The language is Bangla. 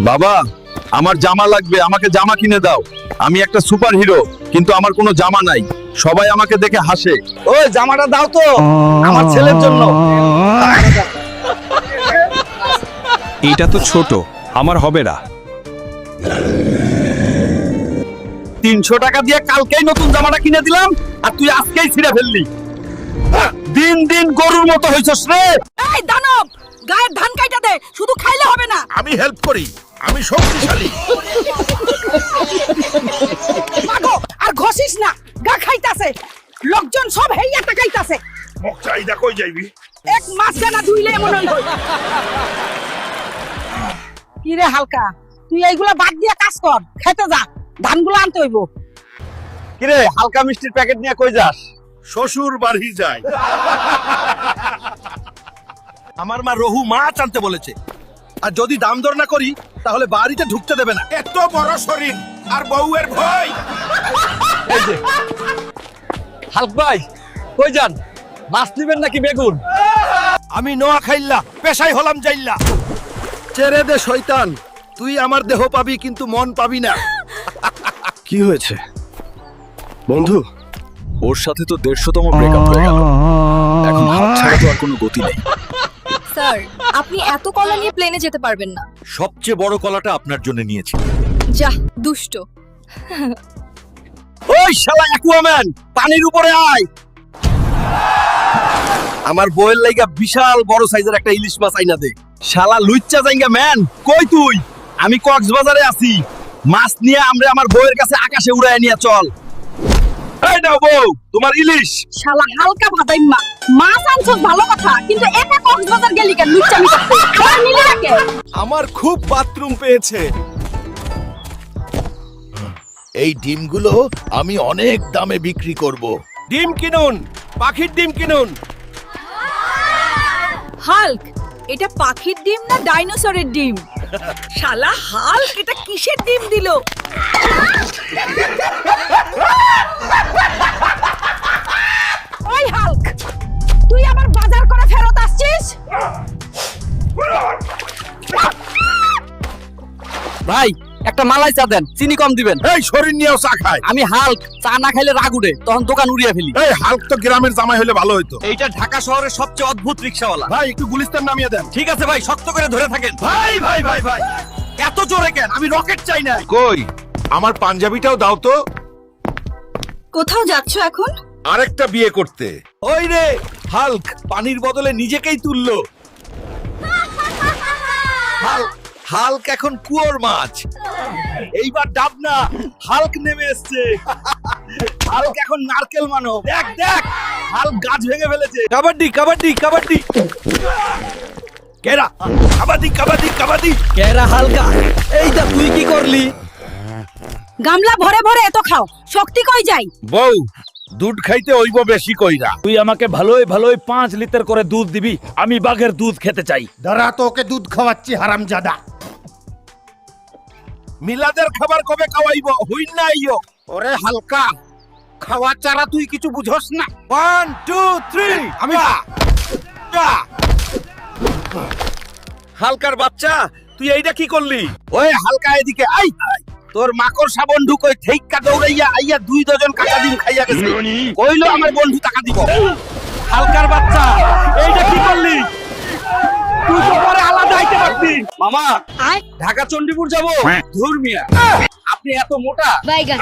বাবা, আমার জামা লাগবে, আমাকে জামা কিনে দাও। আমি একটা সুপার হিরো, কিন্তু আমার কোনো জামা নাই। সবাই আমাকে দেখে হাসে। ওই জামাটা দাও তো আমার ছেলের জন্য। এটা তো ছোট, আমার হবে না। 300 টাকা দিয়ে কালকেই নতুন জামাটা কিনে দিলাম, আর তুই আজকেই ছিঁড়ে ফেললি। দিন দিন গরুর মতো হইছস রে। এই দানব, গায়ের ধান কাইটা দে, শুধু খাইলে হবে না। আমি হেল্প করি, আমি শক্তিশালী। মাগো, আর ঘষিস না, গা খাইতাছে। লোকজন সব হেইয়া তাকাইতাছে। মুখ চাইদা কই যাইবি? এক মাস গানা ধুইলে এমন হইল। কি রে হালকা, তুই এইগুলা বাদ দিয়ে কাজ কর, খেতে যা, ধানগুলো আনতে হইব। কিরে, হালকা মিষ্টির প্যাকেট নিয়ে কই যাস? শ্বশুর বাড়ি যায়। আমার মা রহু মাছ আনতে বলেছে, আর যদি দাম দর না করি তাহলে বাড়িতে ঢুকতে দেবে না। এত বড় শরীর আর বউয়ের ভয়। হালক ভাই, কই যান? মাছ নিবেন নাকি বেগুন? আমি নোয়া খাইল্লা, পেশাই হলাম যাইল্লা। ছেড়ে দে শয়তান, তুই আমার দেহ পাবি কিন্তু মন পাবি না। কি হয়েছে বন্ধু? ওর সাথে তো 150তম ব্রেকআপ হয়ে গেল। এখন হাত ছাড়া তো আর কোনো গতি নেই। স্যার, আপনি এত কলা নিয়ে প্লেনে যেতে পারবেন না। সবচেয়ে বড় কলাটা আপনার জন্য নিয়েছি। যা, দুষ্ট। ওই শালা অ্যাকুয়াম্যান, পানির উপরে আয়। আমার বউয়ের লাইগা বিশাল বড় সাইজের একটা ইলিশ মাছ আইনা দে। শালা লুচ্চা জাইঙ্গা ম্যান, কই তুই? আমি কক্সবাজারে আছি, মাছ নিয়ে আমরা আমার বউয়ের কাছে আকাশে উড়ায় নিয়ে চল। এই নাও বউ, তোমার ইলিশ। শালা হালকা ভাদাইম্মা, মাছ আনছস ভালো কথা, কিন্তু একা কক্সবাজার গেলি কেন? লুচ্চামি করতে আমার নিলে রাখে। আমার খুব বাথরুম পেয়েছে। এই ডিমগুলো আমি অনেক দামে বিক্রি করব। ডিম কিনুন, পাখির ডিম কিনুন। হাল্ক, এটা পাখির ডিম না ডাইনোসরের ডিম? শালা হাল্ক, এটা কিসের ডিম দিল? ওই হাল্ক, তুই আবার বাজার করে ফেরত আসছিস? ভাই, একটা মালাই চা দেন, চিনি কম দিবেন। এই শরীর নিয়েও চা খায়। আমি হাল্ক, চা না খাইলে রাগ উঠে, তখন দোকান উড়িয়ে ফেলি। এই হাল্ক তো গ্রামের জামাই হলে ভালো হইতো। এইটা ঢাকা শহরের সবচেয়ে অদ্ভুত রিকশাওয়ালা। ভাই একটু গুলিস্তান নামিয়ে দেন। ঠিক আছে ভাই, শক্ত করে ধরে থাকেন। ভাই ভাই ভাই ভাই, এত জোরে কেন? আমি রকেট চাই না। কই আমার পাঞ্জাবিটাও দাও তো। কোথাও যাচ্ছ এখন? আরেকটা বিয়ে করতে। ওই রে হাল্ক, পানির বদলে নিজেকেই তুললো। হাল্ক এখন কুয়োর মাছ। এইবার ডাব না, হাল্ক নেমে এসছে। হাল্ক এখন নারকেল মানব। দেখ দেখ, হাল্ক গাছ ভেঙে ফেলেছে। কাবাডি কাবাডি কাবাডি। কেরা কাবাডি কাবাডি কাবাডি। কেরা হালকা, এইটা তুই কি করলি? গামলা ভরে ভরে এত খাও, শক্তি কই যাই? বউ, দুধ খাইতে হইব বেশি কইরা। তুই আমাকে ভালোই ভালোই 5 লিটার করে দুধ দিবি। আমি বাঘের দুধ খেতে চাই। দাঁড়া, তোকে দুধ খাওয়াচ্ছি হারামজাদা। মিলাদের খাবার কবে খাওয়াইব? হইন না আইও। ওরে হালকা, খাওয়া চারা তুই কিছু বুঝোস না। 1 2 3 আমি হালকার বাচ্চা, তুই এইটা কি করলি? ওই হালকা এদিকে আই। তোর মাকড়সা বন্ধু কই থেইকা দৌড়াইয়া আইয়া 2 ডজন কাটা ডিম খাইয়া গেছে। কইলো আমার বন্ধু টাকা দিব। হালকার বাচ্চা, এইটা কি করলি? তুই তো পরে আলাদা আইতে পারতি। মামা, ঢাকা চণ্ডীপুর যাব। ধুর মিয়া, আপনি এত মোটা। বাইগান।